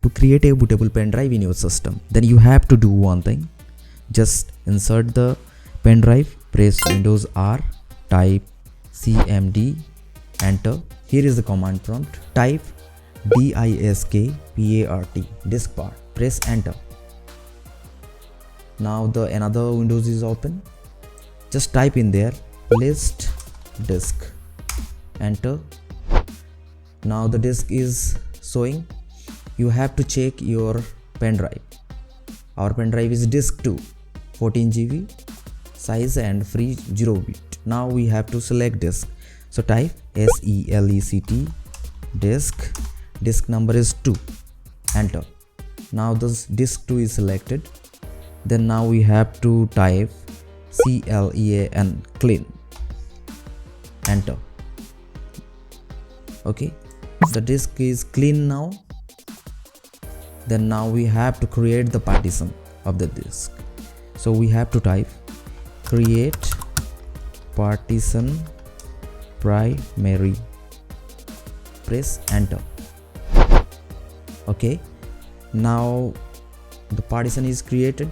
to create a bootable pen drive in your system, then you have to do one thing. Just insert the pen drive, press Windows R, type cmd, enter. Here is the command prompt. Type diskpart, disk part, press enter. Now the another Windows is open. Just type in there list disk, enter. Now the disk is showing. You have to check your pen drive. Our pen drive is disk 2, 14 GB size and free 0 bit. Now we have to select disk. So type SELECT disk number is 2, enter. Now this disk 2 is selected. Then now we have to type clean, enter. Okay, the disk is clean now. Then now we have to create the partition of the disk. So we have to type create partition primary, press enter. Okay, now the partition is created.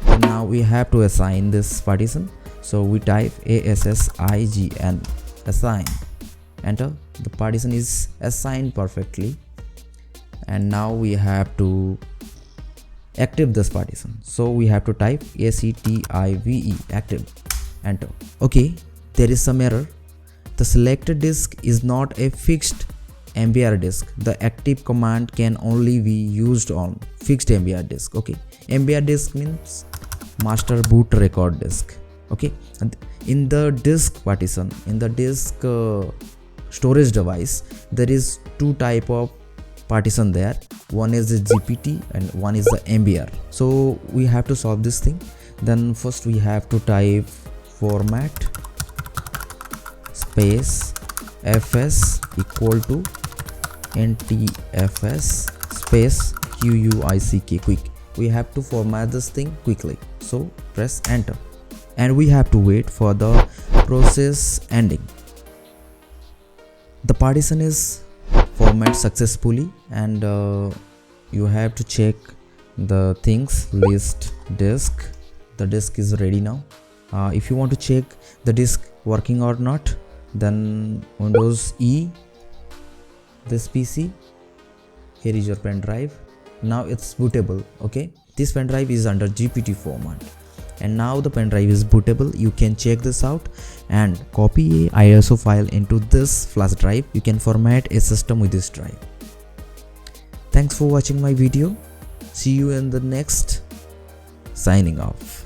And now we have to assign this partition. So we type ASSIGN, assign, enter. The partition is assigned perfectly. And now we have to active this partition. So we have to type ACTIVE, active, enter. Okay, there is some error. The selected disk is not a fixed MBR disk. The active command can only be used on fixed MBR disk. Okay, MBR disk means master boot record disk. Okay, and in the disk partition, in the disk storage device, there is two type of partition there. One is the GPT and one is the MBR. So we have to solve this thing. Then first we have to type format space fs equal to ntfs space quick, quick. We have to format this thing quickly. So press enter. And we have to wait for the process ending. The partition is formatted successfully, and you have to check the things. List disk, the disk is ready now. If you want to check the disk working or not, then Windows E, this PC, here is your pen drive. Now it's bootable. Okay, this pen drive is under GPT format, and now the pen drive is bootable. You can check this out and copy a ISO file into this flash drive. You can format a system with this drive. Thanks for watching my video. See you in the next. Signing off.